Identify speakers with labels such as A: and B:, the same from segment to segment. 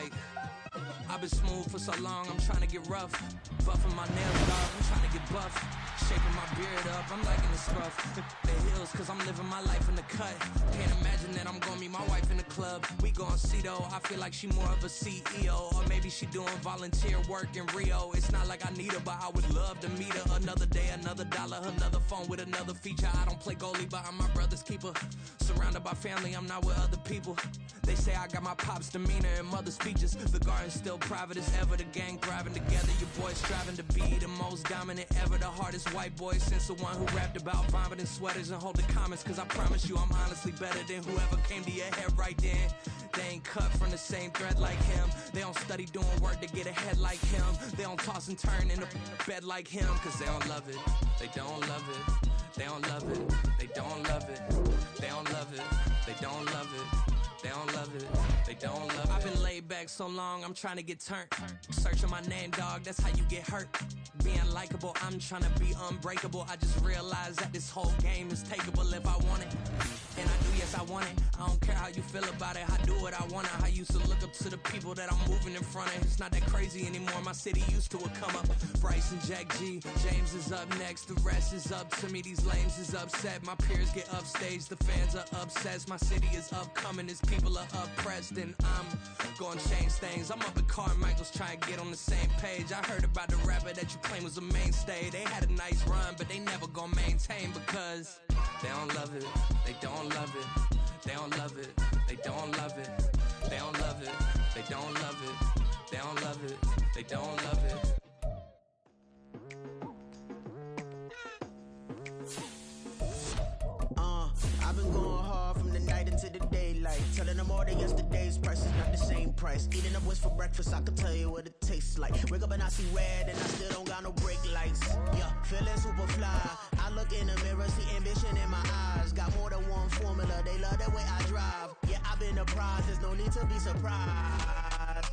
A: like I've been smooth for so long, I'm trying to get rough. Buffing my nails, dog, I'm trying to get buff. Shaping my beard up, I'm liking the scruff. The heels, cause I'm living my life in the cut. Can't imagine that I'm gonna meet my wife in the club. We gon' see though, I feel like she more of a CEO. Or maybe she doing volunteer work in Rio. It's not like I need her, but I would love to meet her. Another day, another dollar, another phone with another feature. I don't play goalie, but I'm my brother's keeper. Surrounded by family, I'm not with other people. They say I got my pop's demeanor and mother's features. The garden's still private as ever, the gang thriving together. Your boy striving to be the most dominant ever. The hardest white boy since the one who rapped about vomiting sweaters and hold the comments. Cause I promise you I'm honestly better than whoever came to your head right then. They ain't cut from the same thread like him. They don't study doing work to get ahead like him. They don't toss and turn in the bed like him. Cause they don't love it, they don't love it. They don't love it, they don't love it. They don't love it, they don't love it. They don't love it, they don't love it. I've been laid back so long, I'm trying to get turned. Searching my name, dog, that's how you get hurt. Being likable, I'm trying to be unbreakable. I just realized that this whole game is takeable if I want it. And I do, yes, I want it. I don't care how you feel about it, I do what I want it. I used to look up to the people that I'm moving in front of. It's not that crazy anymore, my city used to a come up. Bryce and Jack G, James is up next. The rest is up to me, these lames is upset. My peers get upstage, the fans are obsessed. My city is upcoming, it's people are oppressed, and I'm gonna change things. I'm up at Carmichael's trying to get on the same page. I heard about the rapper that you claim was a mainstay. They had a nice run, but they never gonna maintain because they don't love it, they don't love it, they don't love it, they don't love it, they don't love it, they don't love it, they don't love it, they don't love it.
B: I've been going hard from the night into the daylight. Telling them all that yesterday's price is not the same price. Eating up what's for breakfast, I can tell you what it tastes like. Wake up and I see red and I still don't got no brake lights. Yeah, feeling super fly. I look in the mirror, see ambition in my eyes. Got more than one formula, they love the way I drive. Yeah, I've been apprised, there's no need to be surprised.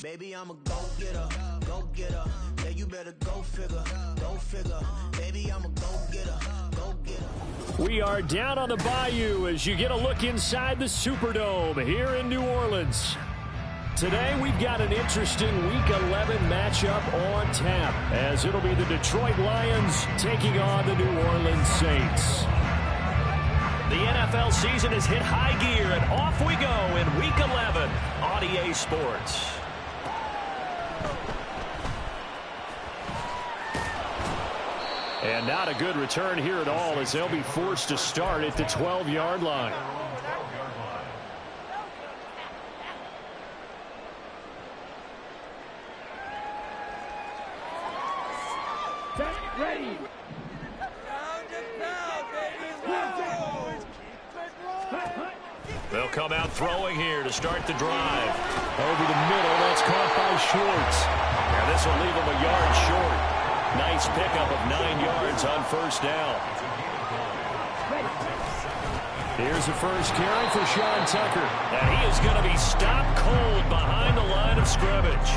B: Baby, I'm a go-getter, go-getter. Yeah, you better go figure, go figure. Baby, I'm a go-getter, go-getter.
C: We are down on the bayou as you get a look inside the Superdome here in New Orleans. Today, we've got an interesting Week 11 matchup on tap, as it'll be the Detroit Lions taking on the New Orleans Saints.
D: The NFL season has hit high gear, and off we go in Week 11 on EA Sports.
C: And not a good return here at all, as they'll be forced to start at the 12-yard line.
E: Ready.
D: They'll come out throwing here to start the drive.
C: Over the middle, that's caught by Schwartz.
D: And this will leave him a yard short. Nice pickup of 9 yards on first down.
C: Here's the first carry for Sean Tucker.
D: And he is going to be stopped cold behind the line of scrimmage.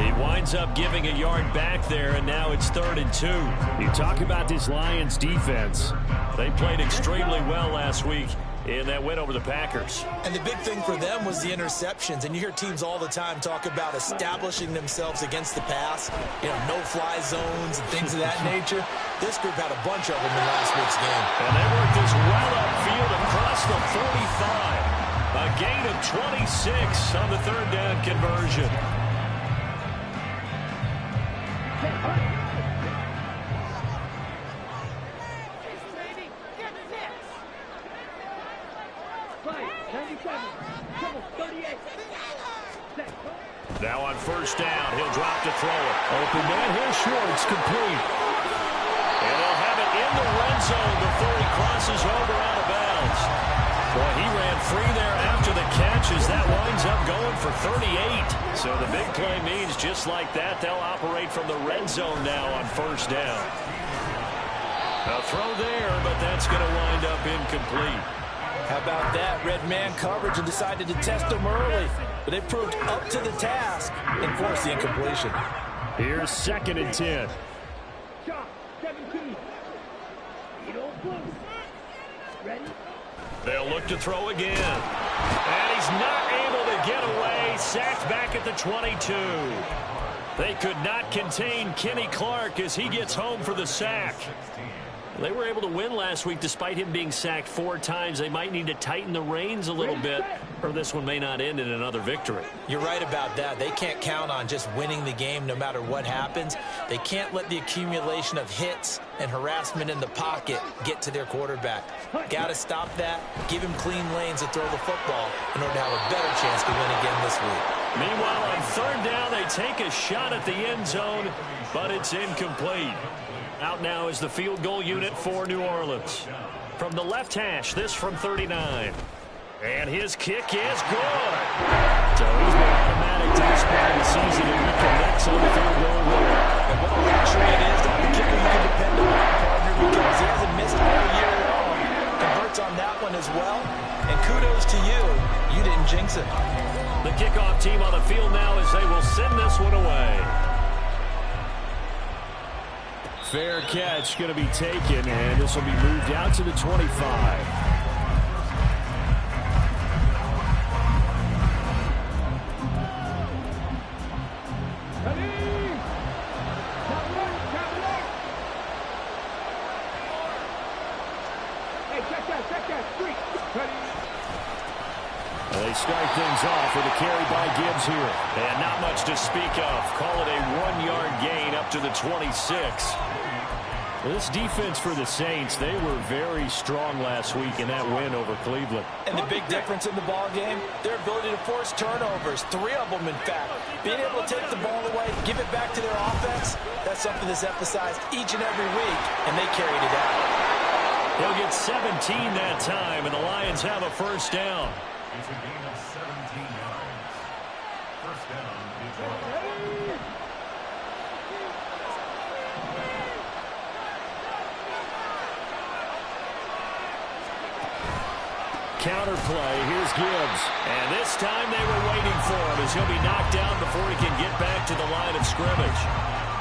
D: He winds up giving a yard back there, and now it's 3rd and 2.
C: You talk about this Lions defense.
D: They played extremely well last week in that win over the Packers.
F: And the big thing for them was the interceptions. And you hear teams all the time talk about establishing themselves against the pass, no-fly zones and things of that nature. This group had a bunch of them in last week's game.
D: And they worked this well upfield across the 45. A gain of 26 on the 3rd down conversion. Now on first down, he'll drop to throw it.
C: Open man, here's Schwartz, complete.
D: And they'll have it in the red zone before he crosses over out of bounds. Boy, he ran free there after the catch as that winds up going for 38. So the big play means just like that, they'll operate from the red zone now on first down. A throw there, but that's going to wind up incomplete.
F: How about that? Red man coverage and decided to test them early. But they proved up to the task and forced the incompletion.
C: Here's 2nd and 10.
E: Shot, 17. Ready?
D: They'll look to throw again. And he's not able to get away. Sacked back at the 22. They could not contain Kenny Clark as he gets home for the sack. They were able to win last week despite him being sacked 4 times. They might need to tighten the reins a little bit, or this one may not end in another victory.
F: You're right about that. They can't count on just winning the game no matter what happens. They can't let the accumulation of hits and harassment in the pocket get to their quarterback. Got to stop that, give him clean lanes to throw the football in order to have a better chance to win again this week.
D: Meanwhile, on 3rd down, they take a shot at the end zone, but it's incomplete. Out now is the field goal unit for New Orleans. From the left hash, this from 39. And his kick is good. So he's been automatic to this part of the season, and he connects on the field goal rule.
F: And what a luxury it is to have a kicker you can depend on, partner, because he hasn't missed all year long. Converts on that one as well. And kudos to you. You didn't jinx it.
D: The kickoff team on the field now as they will send this one away.
C: Fair catch going to be taken, and this will be moved out to the 25. They start things off with a carry by Gibbs here.
D: And not much to speak of. Call it a 1-yard gain up to the 26.
C: This defense for the Saints, they were very strong last week in that win over Cleveland.
F: And the big difference in the ball game, their ability to force turnovers, 3 of them in fact. Being able to take the ball away, give it back to their offense, that's something that's emphasized each and every week, and they carried it out.
D: He'll get 17 that time, and the Lions have a first down.
E: It's a gain of 17 yards. First down, Detroit.
C: Counter play, here's Gibbs.
D: And this time they were waiting for him as he'll be knocked down before he can get back to the line of scrimmage.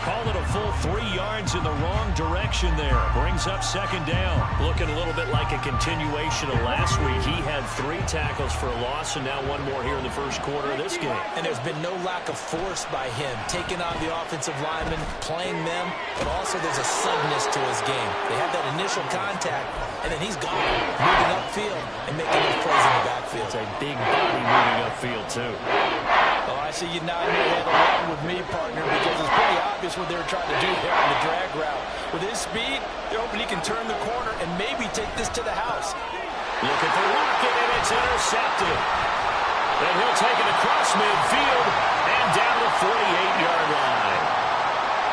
D: Call it a full 3 yards in the wrong direction there. Brings up 2nd down. Looking a little bit like a continuation of last week. He had 3 tackles for a loss and now 1 more here in the first quarter of this game.
F: And there's been no lack of force by him, taking on the offensive linemen, playing them, but also there's a suddenness to his game. They have that initial contact, and then he's gone, moving upfield and making those plays in the backfield.
D: It's a big body moving upfield, too.
F: Oh, I see you nodding your head along with me, partner, because it's pretty obvious what they were trying to do there on the drag route. With his speed, they're hoping he can turn the corner and maybe take this to the house.
D: Looking for Lockett, and it's intercepted. Then he'll take it across midfield and down the 48-yard line.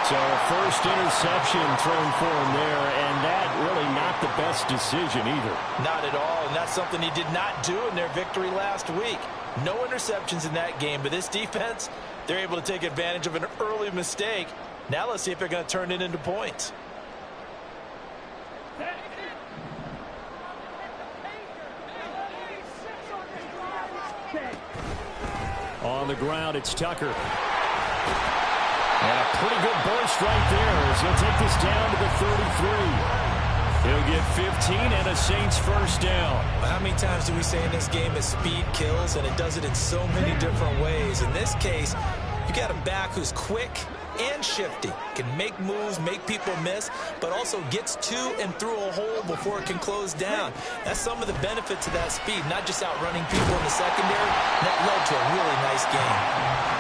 C: So first interception thrown for him there, and that really not the best decision either.
F: Not at all, and that's something he did not do in their victory last week. No interceptions in that game, but this defense, they're able to take advantage of an early mistake. Now let's see if they're going to turn it into points.
C: On the ground, it's Tucker. And a pretty good burst right there as he'll take this down to the 33. He'll get 15 and a Saints first down.
F: How many times do we say in this game that speed kills, and it does it in so many different ways? In this case, you got a back who's quick and shifty, can make moves, make people miss, but also gets to and through a hole before it can close down. That's some of the benefits of that speed, not just outrunning people in the secondary. That led to a really nice game.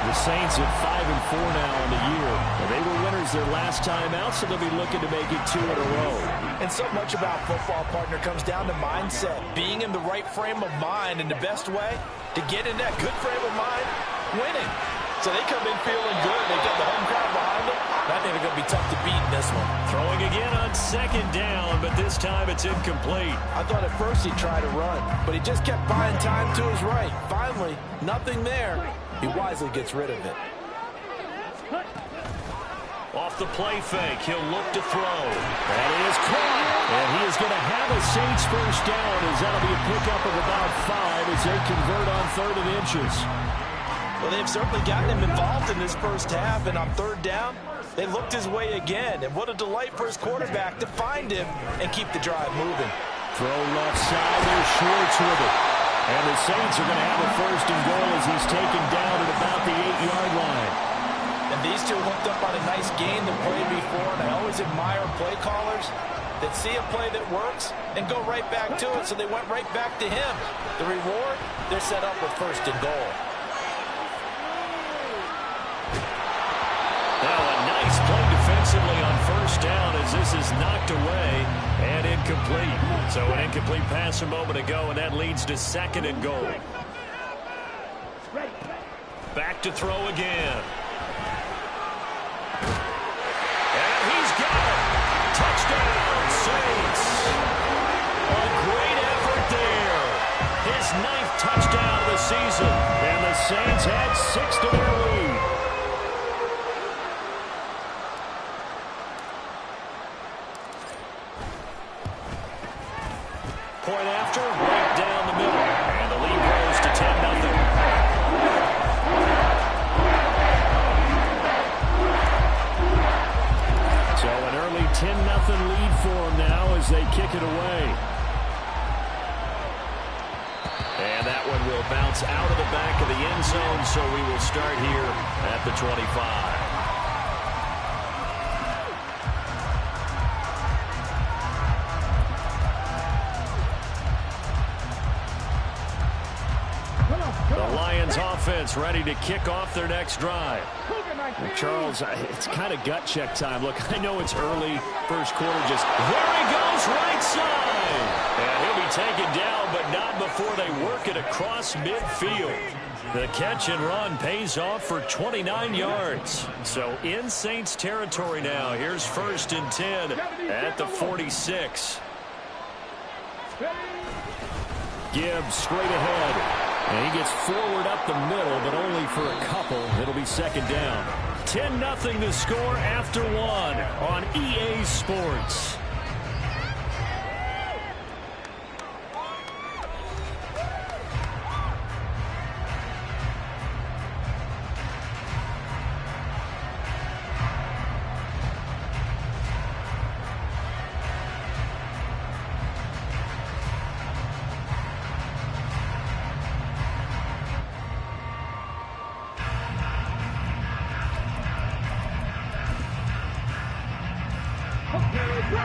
C: The Saints at 5-4 now on the year. They were winners their last time out, so they'll be looking to make it 2 in a row.
F: And so much about football, partner, comes down to mindset. Being in the right frame of mind, and the best way to get in that good frame of mind, winning. So they come in feeling good. They've got the home crowd behind them. I think they're going to be tough to beat in this one.
D: Throwing again on 2nd down, but this time it's incomplete.
F: I thought at first he'd try to run, but he just kept buying time to his right. Finally, nothing there. He wisely gets rid of it.
D: Off the play fake, he'll look to throw. That is caught. And he is going to have a Saints first down as that'll be a pickup of about 5 as they convert on 3rd and inches.
F: Well, they've certainly gotten him involved in this first half, and on 3rd down, they looked his way again. And what a delight for his quarterback to find him and keep the drive moving.
C: Throw left side. There's Schwartz with it. And the Saints are going to have a first and goal as he's taken down at about the 8-yard line.
F: And these two hooked up on a nice game that played before, and I always admire play callers that see a play that works and go right back to it, so they went right back to him. The reward, they're set up with first and goal.
D: Now a nice play defensively on first down as this is knocked away and incomplete. So an incomplete pass a moment ago, and that leads to second and goal. Back to throw again. And he's got it. Touchdown, Saints. A great effort there. His 9th touchdown of the season.
C: And the Saints had 6 to their lead.
D: Point after, right down the middle. And the lead grows to 10-0.
C: So an early 10-0 lead for them now as they kick it away.
D: And that one will bounce out of the back of the end zone, so we will start here at the 25.
C: The Lions offense ready to kick off their next drive. Charles, it's kind of gut check time. Look, I know it's early, first quarter, just
D: there he goes, right side. And he'll be taken down, but not before they work it across midfield. The catch and run pays off for 29 yards. So in Saints territory now. Here's first and 10 at the 46.
C: Gibbs straight ahead. And he gets forward up the middle, but only for a couple. It'll be second down.
D: 10-0 the score after one on EA Sports.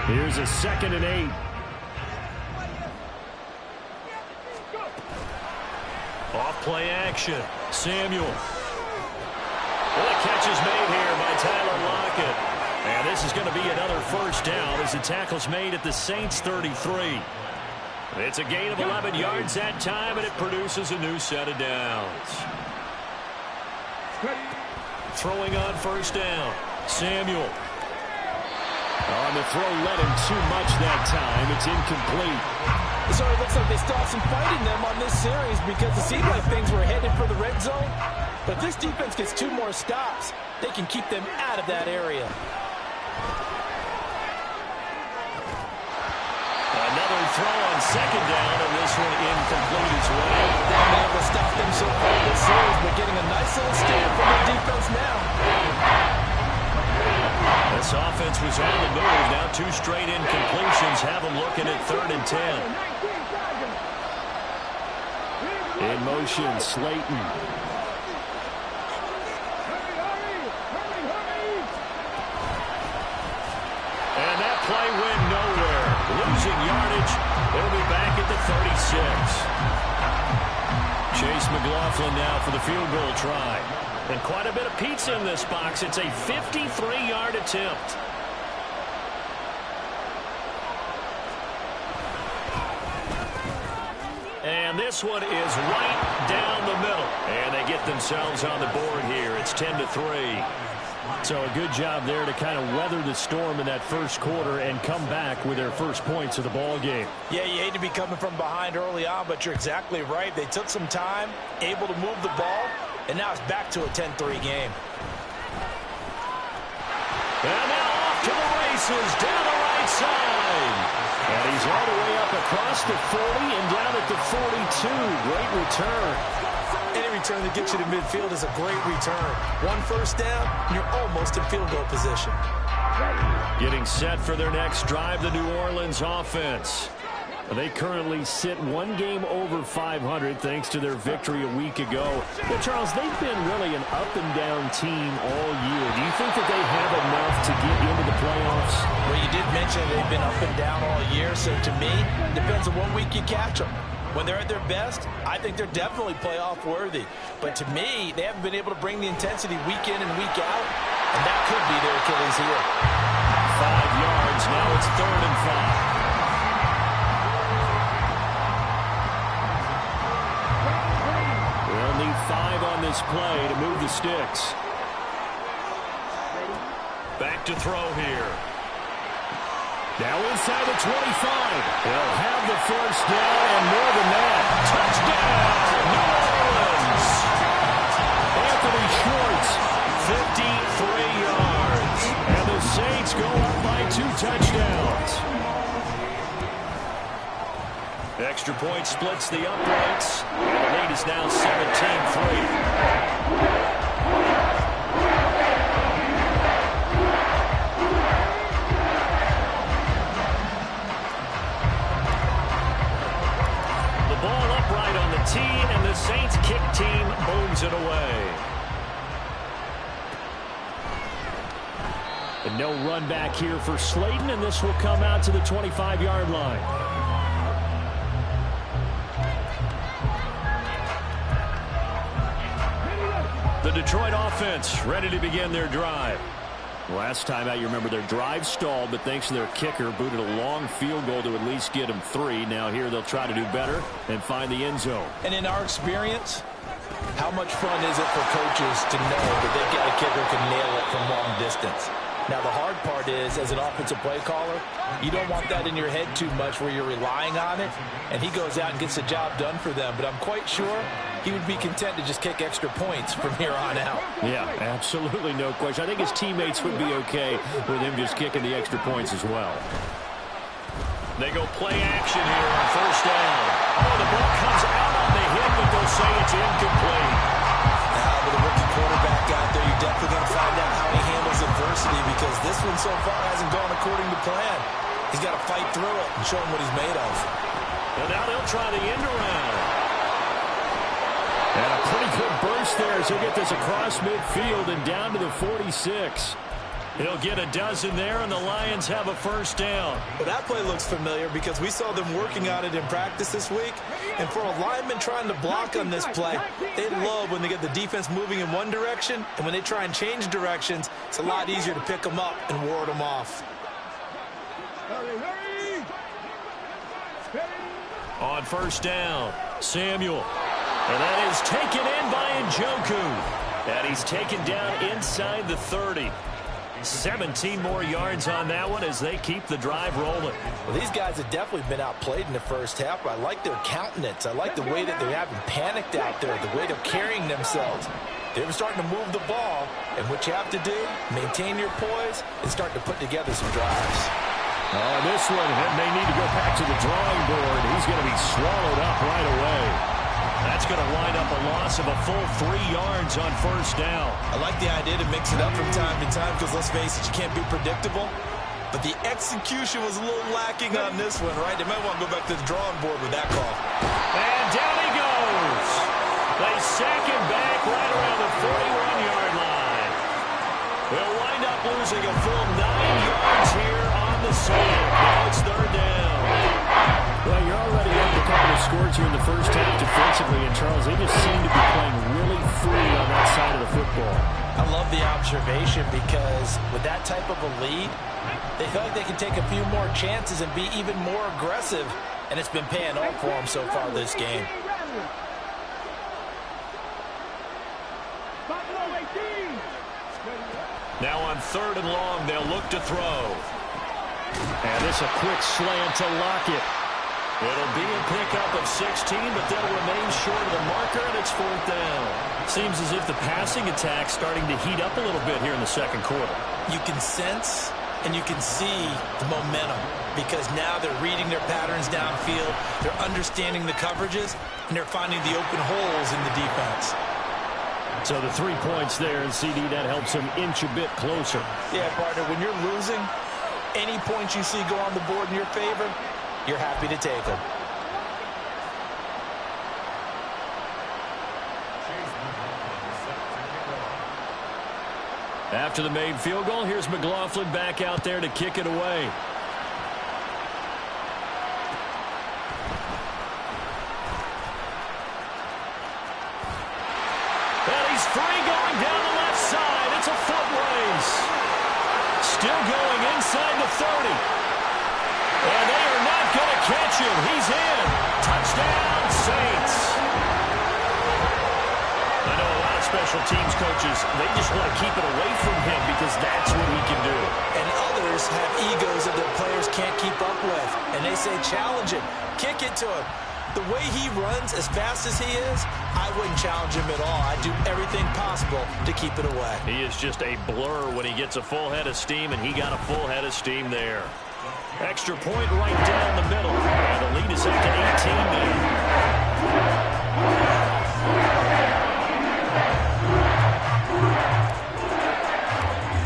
C: Here's a 2nd and 8.
D: Off play action. Samuel. Well, the catch is made here by Tyler Lockett. And this is going to be another first down as the tackle's made at the Saints 33. It's a gain of 11 yards that time, and it produces a new set of downs. Throwing on first down. Samuel.
C: On the throw, led him too much that time. It's incomplete.
F: So it looks like they still have some fight in them on this series because it seemed like things were headed for the red zone. But if this defense gets 2 more stops, they can keep them out of that area.
D: Another throw on second down, and this one incomplete as well.
F: They haven't been able to stop them so far this series, but getting a nice little stand from their defense now.
D: This offense was on the move. Now 2 straight incompletions have them looking at 3rd and 10.
C: In motion, Slayton.
D: And that play went nowhere. Losing yardage. They'll be back at the 36. Chase McLaughlin now for the field goal try. And quite a bit of pizza in this box. It's a 53-yard attempt. And this one is right down the middle. And they get themselves on the board here. It's 10-3.
C: So a good job there to kind of weather the storm in that first quarter and come back with their first points of the ball game.
F: Yeah, you hate to be coming from behind early on, but you're exactly right. They took some time, able to move the ball, and now it's back to a 10-3 game.
D: And now off to the races down the right side.
C: And he's all the way up across the 40 and down at the 42. Great return.
F: Any return that gets you to midfield is a great return. 1 first down, you're almost in field goal position.
D: Getting set for their next drive, the New Orleans offense.
C: They currently sit one game over 500 thanks to their victory a week ago. Yeah, Charles, they've been really an up-and-down team all year. Do you think that they have enough to get into the playoffs?
F: Well, you did mention they've been up and down all year, so to me, it depends on what week you catch them. When they're at their best, I think they're definitely playoff worthy. But to me, they haven't been able to bring the intensity week in and week out, and that could be their Achilles heel.
C: 5 yards, now it's 3rd and 5. They'll need 5 on this play to move the sticks.
D: Back to throw here.
C: Now inside the 25. They'll have the first down and more than that.
D: Touchdown, New Orleans.
C: Anthony Schwartz,
D: 53 yards.
C: and the Saints go up by 2 touchdowns.
D: Extra point splits the uprights. And the lead is now 17-3. And the Saints kick team booms it away.
C: And no run back here for Slayton, and this will come out to the 25-yard line.
D: The Detroit offense ready to begin their drive.
C: Last time out, you remember their drive stalled, but thanks to their kicker, booted a long field goal to at least get them 3. Now here they'll try to do better and find the end zone.
F: And in our experience, how much fun is it for coaches to know that they've got a kicker who can nail it from long distance? Now, the hard part is, as an offensive play caller, you don't want that in your head too much where you're relying on it, and he goes out and gets the job done for them. But I'm quite sure he would be content to just kick extra points from here on out.
C: Yeah, absolutely no question. I think his teammates would be okay with him just kicking the extra points as well.
D: They go play action here on first down. Oh, the ball comes out on the hit, but they'll say it's incomplete.
F: Now, with a rookie quarterback out there, you're definitely going to find out how he handles adversity, because this one so far hasn't gone according to plan. He's got to fight through it and show him what he's made of.
D: And now they'll try the end around.
C: And a pretty good burst there as he'll get this across midfield and down to the 46.
D: He'll get a dozen there, and the Lions have a first down.
F: Well, that play looks familiar because we saw them working on it in practice this week. And for a lineman trying to block on this play, they love when they get the defense moving in one direction, and when they try and change directions, it's a lot easier to pick them up and ward them off.
D: On first down, Samuel. And that is taken in by Njoku. And he's taken down inside the 30. 17 more yards on that one as they keep the drive rolling.
F: Well, these guys have definitely been outplayed in the first half. I like their countenance. I like the way that they haven't panicked out there, the way they're carrying themselves. They're starting to move the ball, and what you have to do, maintain your poise and start to put together some drives.
C: This one may need to go back to the drawing board. He's going to be swallowed up right away.
D: That's going to wind up a loss of a full 3 yards on first down.
F: I like the idea to mix it up from time to time because, let's face it, you can't be predictable. But the execution was a little lacking on this one, right? They might want to go back to the drawing board with that call.
D: And down he goes. They sack him back right around the 41-yard line. They'll wind up losing a full 9 yards here on the sack. Now it's third down.
C: Well, you're already up a couple of scores here in the first half defensively, and Charles, they just seem to be playing really free on that side of the football.
F: I love the observation because with that type of a lead, they feel like they can take a few more chances and be even more aggressive, and it's been paying off for them so far this game.
D: Now on third and long, they'll look to throw.
C: And this a quick slant to Lockett.
D: It'll be a pickup of 16, but they'll remain short of the marker, and it's fourth down.
C: Seems as if the passing attack's starting to heat up a little bit here in the second quarter.
F: You can sense and you can see the momentum because now they're reading their patterns downfield, they're understanding the coverages, and they're finding the open holes in the defense.
C: So the 3 points there, and CD, that helps them inch a bit closer.
F: Yeah, partner, when you're losing, any points you see go on the board in your favor, you're happy to take them.
C: After the made field goal, here's McLaughlin back out there to kick it away. And he's free going down the left side. It's a foot race. Still going inside the 30. And they are not going to catch him. He's in. Touchdown, Saints. I know a lot of special teams coaches, they just want to keep it away from him because that's what he can do.
F: And others have egos that their players can't keep up with. And they say, challenge him, kick it to him. The way he runs, as fast as he is, I wouldn't challenge him at all. I'd do everything possible to keep it away.
C: He is just a blur when he gets a full head of steam, and he got a full head of steam there. Extra point right down the middle. And the lead is up to 18 now.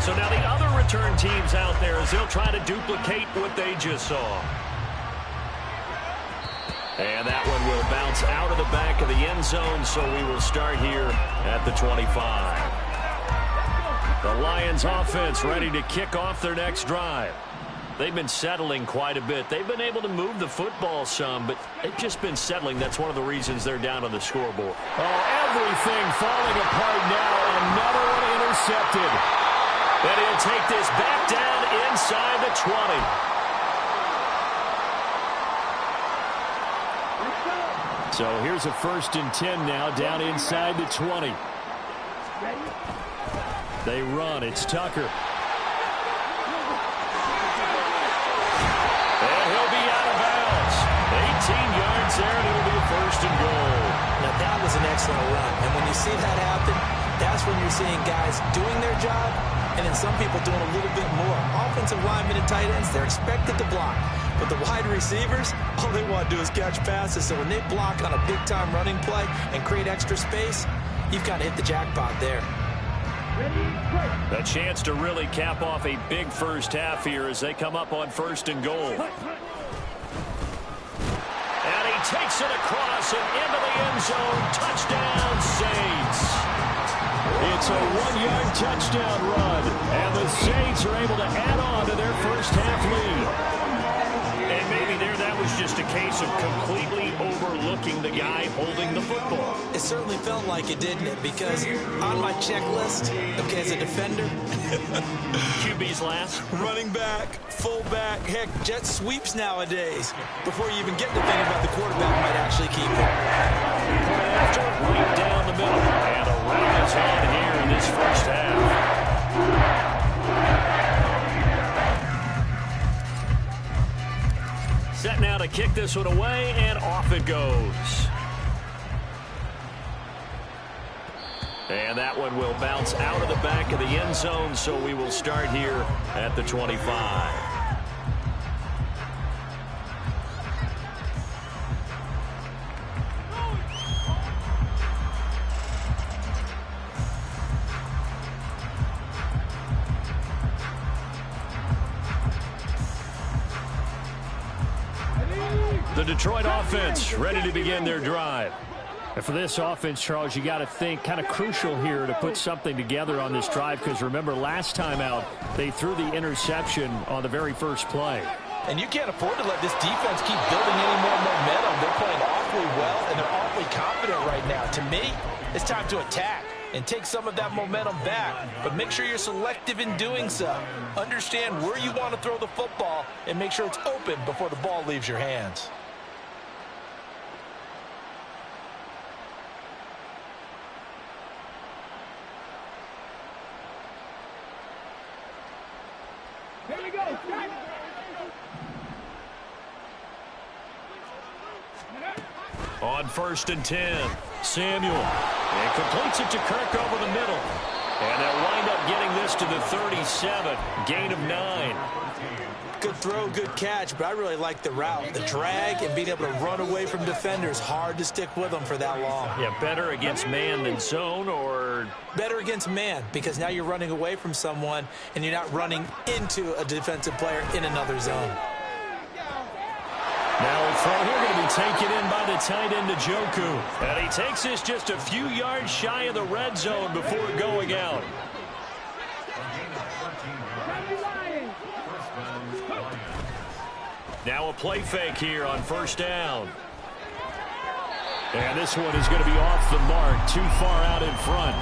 C: So now the other return teams out there as they'll try to duplicate what they just saw. And that one will bounce out of the back of the end zone, so we will start here at the 25. The Lions offense ready to kick off their next drive. They've been settling quite a bit. They've been able to move the football some, but they've just been settling. That's one of the reasons they're down on the scoreboard. Oh, everything falling apart now. Another one intercepted. And he'll take this back down inside the 20. So here's a 1st and 10 now down inside the 20. They run. It's Tucker. And he'll be out of bounds. 18 yards there, and it'll be a 1st and goal.
F: Now, that was an excellent run. And when you see that happen, that's when you're seeing guys doing their job and then some people doing a little bit more. Offensive linemen and tight ends, they're expected to block. But the wide receivers, all they want to do is catch passes. So when they block on a big-time running play and create extra space, you've got to hit the jackpot there.
C: A chance to really cap off a big first half here as they come up on 1st and goal. And he takes it across and into the end zone. Touchdown, Saints. It's a 1-yard touchdown run. And the Saints are able to add on to their first half lead. And maybe there that was just a case of completely overlooking the guy holding the football.
F: It certainly felt like it, didn't it? Because on my checklist, okay, as a defender,
C: QB's last.
F: Running back, fullback, heck, jet sweeps nowadays. Before you even get to thinking about the quarterback might actually keep it.
C: After right down the middle. And a run is on here in this first half. Set now to kick this one away, and off it goes. And that one will bounce out of the back of the end zone, so we will start here at the 25. The Detroit offense ready to begin their drive. And for this offense, Charles, you got to think kind of crucial here to put something together on this drive because remember last time out they threw the interception on the very first play.
F: And you can't afford to let this defense keep building any more momentum. They're playing awfully well and they're awfully confident right now. To me, it's time to attack and take some of that momentum back. But make sure you're selective in doing so. Understand where you want to throw the football and make sure it's open before the ball leaves your hands.
G: Here we go.
C: On 1st and 10, Samuel. And completes it to Kirk over the middle. And they'll wind up getting this to the 37. Gain of 9.
F: Good throw, good catch, but I really like the route. The drag and being able to run away from defenders. Hard to stick with them for that long.
C: Yeah, better against man than zone, or?
F: Better against man, because now you're running away from someone and you're not running into a defensive player in another zone.
D: Now a throw here going to be taken in by the tight end, Njoku. And he takes this just a few yards shy of the red zone before going out. Now a play fake here on first down. And this one is going to be off the mark, too far out in front.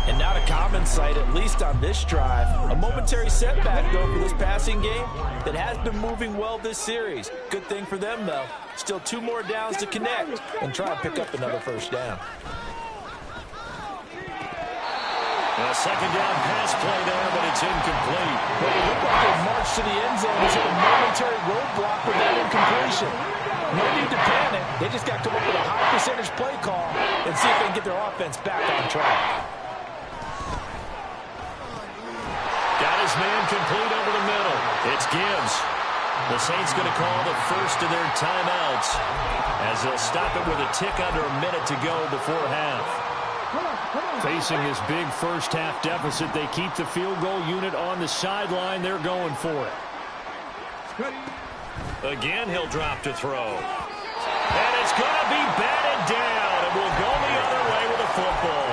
F: And not a common sight, at least on this drive. A momentary setback, though, for this passing game that has been moving well this series. Good thing for them, though. Still 2 more downs to connect and try and pick up another first down.
D: A second down pass play there, but it's incomplete.
F: Well, it looked like they marched to the end zone and hit a momentary roadblock with that incompletion. No need to panic. They just got to come up with a high percentage play call and see if they can get their offense back on track.
D: Got his man complete over the middle. It's Gibbs. The Saints going to call the first of their timeouts as they'll stop it with a tick under a minute to go before half.
C: Facing this big first-half deficit, they keep the field goal unit on the sideline. They're going for it.
D: Again, he'll drop to throw. And it's going to be batted down, and we'll go the other way with the football.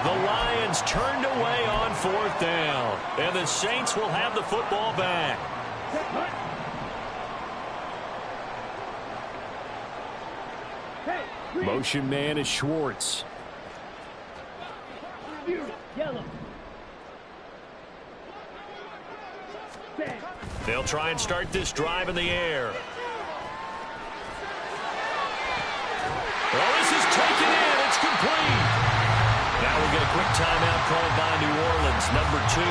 D: The Lions turned away on fourth down, and the Saints will have the football back.
C: Motion man is Schwartz.
G: Yellow.
D: They'll try and start this drive in the air. Oh, this is taken in. It's complete. Now we'll get a quick timeout called by New Orleans, number 2.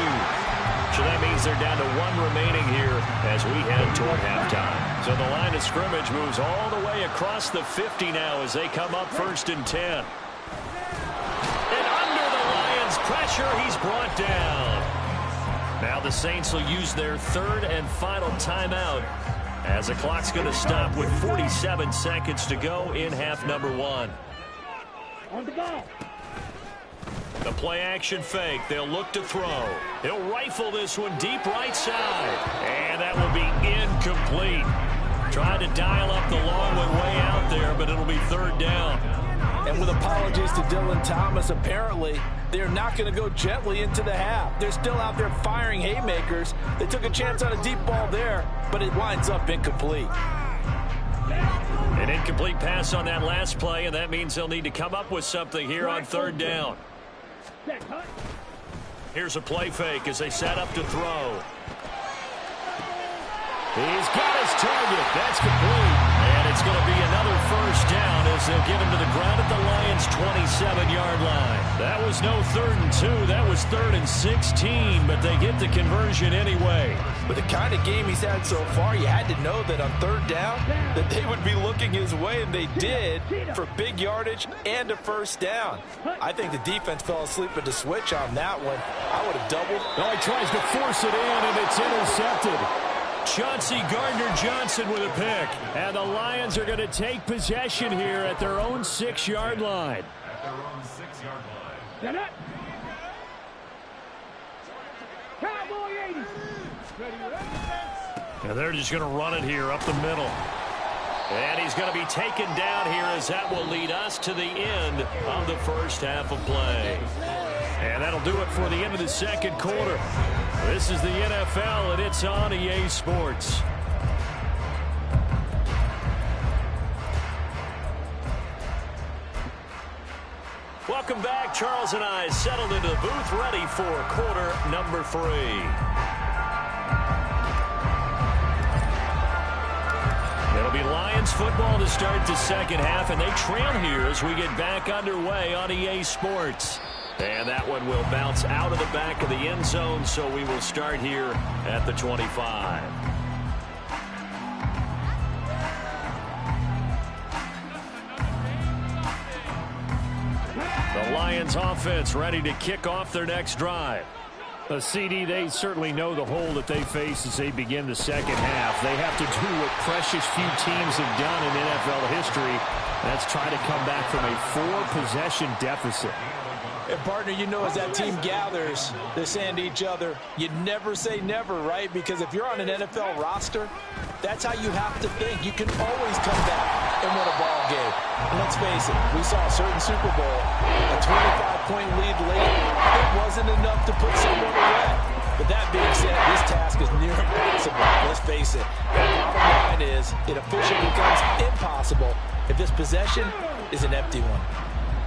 D: So that means they're down to 1 remaining here as we head toward halftime. So the line of scrimmage moves all the way across the 50 now as they come up 1st and 10. Pressure, he's brought down. Now the Saints will use their 3rd and final timeout as the clock's going to stop with 47 seconds to go in half number 1.
G: On the ball.
D: The play action fake. They'll look to throw. He'll rifle this one deep right side. And that will be incomplete. Trying to dial up the long one way out there, but it'll be 3rd down.
F: And with apologies to Dylan Thomas, apparently they're not going to go gently into the half. They're still out there firing haymakers. They took a chance on a deep ball there, but it winds up incomplete.
D: An incomplete pass on that last play, and that means they'll need to come up with something here on 3rd down. Here's a play fake as they set up to throw.
C: He's got his target. That's complete.
D: And it's going to be another first down as they'll get him to the ground at the Lions' 27-yard line. That was no 3rd and 2. That was 3rd and 16, but they get the conversion anyway.
F: With the kind of game he's had so far, you had to know that on 3rd down that they would be looking his way, and they did, for big yardage and a first down. I think the defense fell asleep at the switch on that one. I would have doubled.
C: No, he tries to force it in, and it's intercepted.
D: Chauncey Gardner-Johnson with a pick.
C: And the Lions are going to take possession here at their own 6-yard line.
E: At their own 6-yard line.
G: Cowboy 80.
D: And they're just going to run it here up the middle. And he's going to be taken down here as that will lead us to the end of the first half of play. And that'll do it for the end of the 2nd quarter. This is the NFL, and it's on EA Sports. Welcome back. Charles and I settled into the booth, ready for quarter number 3. It'll be Lions football to start the 2nd half, and they trail here as we get back underway on EA Sports. And that one will bounce out of the back of the end zone, so we will start here at the 25. The Lions offense ready to kick off their next drive.
C: CD, they certainly know the hole that they face as they begin the 2nd half. They have to do what precious few teams have done in NFL history. That's try to come back from a 4-possession deficit.
F: And partner, you know, as that team gathers, they're saying to each other, you never say never, right? Because if you're on an NFL roster, That's how you have to think. You can always come back and win a ball game. And let's face it, we saw a certain Super Bowl, a 25-point lead late. It wasn't enough to put someone away. But that being said, this task is near impossible. Let's face it. The bottom line is it officially becomes impossible if this possession is an empty one.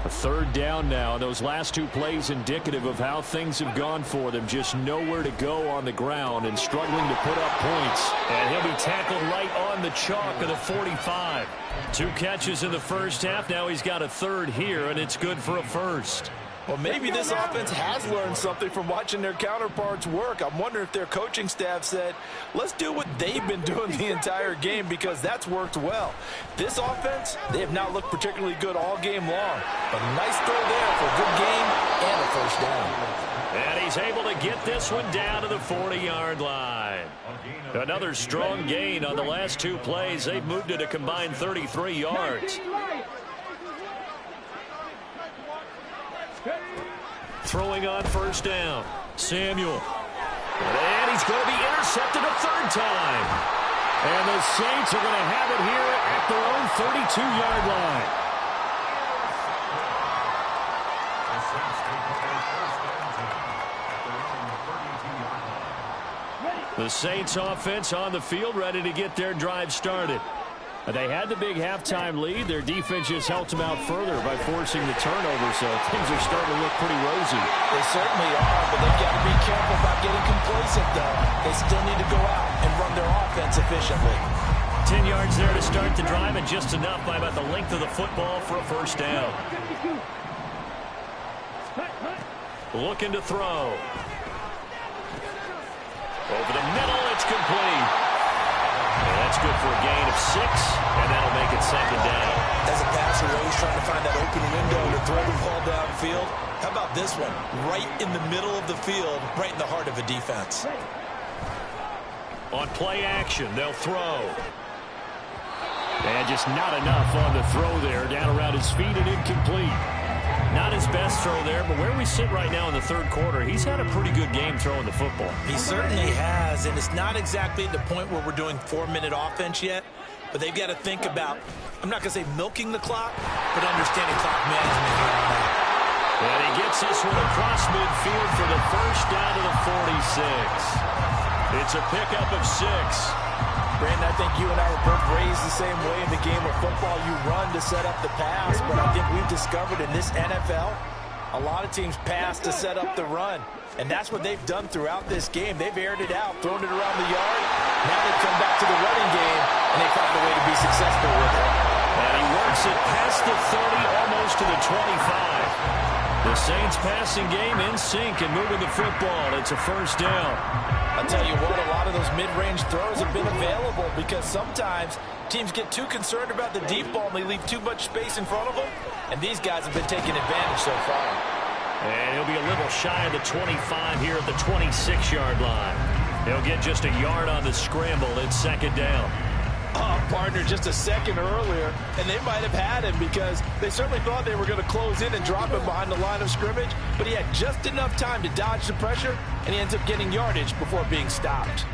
C: A third down now. Those last two plays indicative of how things have gone for them. Just nowhere to go on the ground and struggling to put up points.
D: And he'll be tackled right on the chalk of the 45. 2 catches in the first half. Now he's got a third here, and it's good for a first.
F: Well, maybe this offense has learned something from watching their counterparts work. I'm wondering if their coaching staff said, let's do what they've been doing the entire game, because that's worked well. This offense, they have not looked particularly good all game long. But a nice throw there for a good game and a first down.
D: And he's able to get this one down to the 40-yard line. Another strong gain on the last 2 plays. They've moved it a combined 33 yards. Throwing on first down. Samuel. And he's going to be intercepted a third time.
C: And the Saints are going to have it here at their own 32-yard line.
D: The Saints offense on the field, ready to get their drive started.
C: They had the big halftime lead. Their defense just helped them out further by forcing the turnover, so things are starting to look pretty rosy.
F: They certainly are, but they've got to be careful about getting complacent, though. They still need to go out and run their offense efficiently.
D: 10 yards there to start the drive, and just enough by about the length of the football for a first down. Looking to throw. Over the middle, it's complete. And that's good for a gain of 6, and that'll make it second down.
F: As a passer, always trying to find that open window to throw the ball downfield. How about this one? Right in the middle of the field, right in the heart of a defense.
D: On play action, they'll throw.
C: And just not enough on the throw there. Down around his feet and incomplete.
D: Not his best throw there, but where we sit right now in the third quarter, he's had a pretty good game throwing the football.
F: He certainly has, and it's not exactly at the point where we're doing 4-minute offense yet, but they've got to think about, I'm not going to say milking the clock, but understanding clock management here on out.
D: And he gets this one across midfield for the first down to the 46. It's a pickup of 6.
F: Brandon, I think you and I were both raised the same way in the game of football. You run to set up the pass, but I think we've discovered in this NFL, a lot of teams pass to set up the run. And that's what they've done throughout this game. They've aired it out, thrown it around the yard. Now they've come back to the running game, and they found a way to be successful with it.
D: And he works it past the 30, almost to the 25. The Saints passing game in sync and moving the football. It's a first down.
F: I'll tell you what, a lot of those mid-range throws have been available because sometimes teams get too concerned about the deep ball and they leave too much space in front of them. And these guys have been taking advantage so far.
D: And he'll be a little shy of the 25 here at the 26-yard line. He'll get just a yard on the scramble. It's second down.
F: Partner just a second earlier, and they might have had him because they certainly thought they were going to close in and drop him behind the line of scrimmage, but he had just enough time to dodge the pressure, and he ends up getting yardage before being stopped.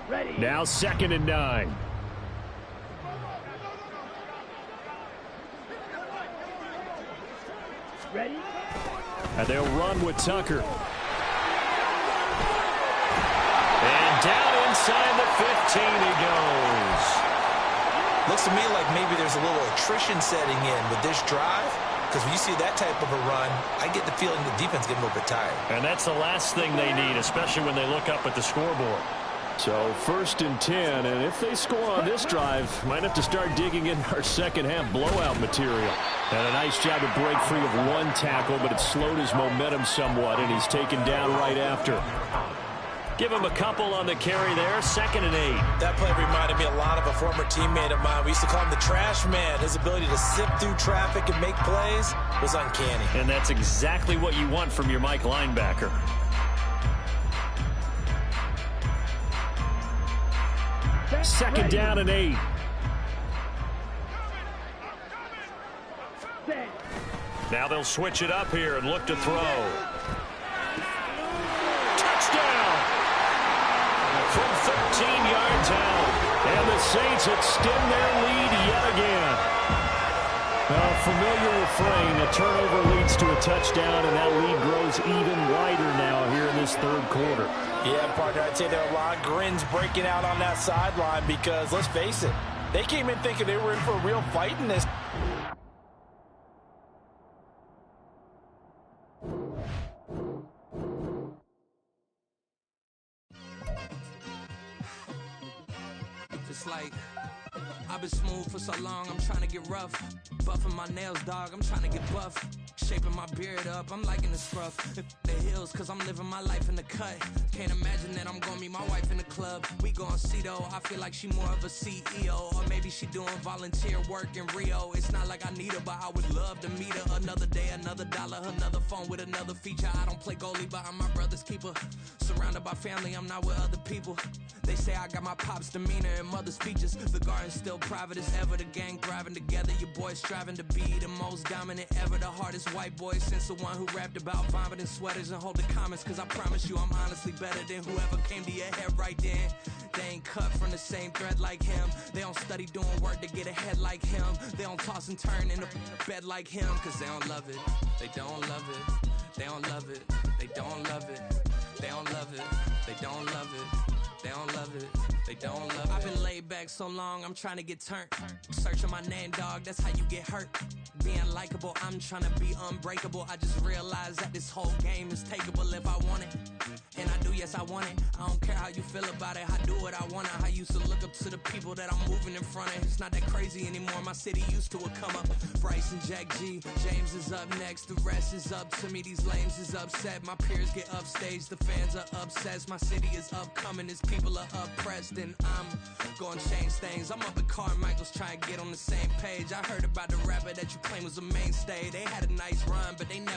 G: Ready.
C: Now 2nd and 9.
G: Ready.
C: And they'll run with Tucker.
D: And down inside the 15 he goes.
F: Looks to me like maybe there's a little attrition setting in with this drive, because when you see that type of a run, I get the feeling the defense getting a little bit tired.
D: And that's the last thing they need, especially when they look up at the scoreboard.
C: So 1st and 10, and if they score on this drive, might have to start digging in our second half blowout material. And a nice job to break free of one tackle, but it slowed his momentum somewhat, and he's taken down right after.
D: Give him a couple on the carry there, 2nd and 8.
F: That play reminded me a lot of a former teammate of mine. We used to call him the trash man. His ability to sift through traffic and make plays was uncanny.
D: And that's exactly what you want from your Mike linebacker.
C: Second down and 8.
D: Now they'll switch it up here and look to throw. Touchdown! from 13 yards out.
C: And the Saints extend their lead yet again. A familiar refrain, a turnover leads to a touchdown, and that lead grows even wider now here in this third quarter.
F: Yeah, partner, I'd say there are a lot of grins breaking out on that sideline because, let's face it, they came in thinking they were in for a real fight in this.
A: It's like I've been smooth for so long, I'm trying to get rough. Buffing my nails, dog, I'm trying to get buff. Shaping my beard up, I'm liking the scruff. The hills, cause I'm living my life in the cut. Can't imagine that I'm gonna meet my wife in the club. We gon' see though, I feel like she more of a CEO. Or maybe she doing volunteer work in Rio. It's not like I need her, but I would love to meet her. Another day, another dollar, another phone with another feature. I don't play goalie, but I'm my brother's keeper. Surrounded by family, I'm not with other people. They say I got my pop's demeanor and mother's features. The garden's still private as ever, the gang thriving together. Your boys striving to be the most dominant ever. The hardest white boy since the one who rapped about vomiting sweaters and hold the comments. Cause I promise you I'm honestly better than whoever came to your head right then. They ain't cut from the same thread like him. They don't study doing work to get ahead like him. They don't toss and turn in the bed like him. Cause they don't love it, they don't love it. They don't love it, they don't love it. They don't love it, they don't love it. They don't love it, they don't love it. I've been laid back so long, I'm trying to get turned. Searching my name, dog, that's how you get hurt. Being likable, I'm trying to be unbreakable. I just realized that this whole game is takeable if I want it. And I do, yes, I want it. I don't care how you feel about it, I do what I want to. I used to look up to the people that I'm moving in front of. It's not that crazy anymore, my city used to a come up. Bryce and Jack G, James is up next. The rest is up to me, these lames is upset. My peers get upstage, the fans are obsessed. My city is upcoming, its people are oppressed. And I'm gonna change things. I'm up at Carmichael's trying to get on the same page. I heard about the rapper that you claim was a mainstay. They had a nice run, but they never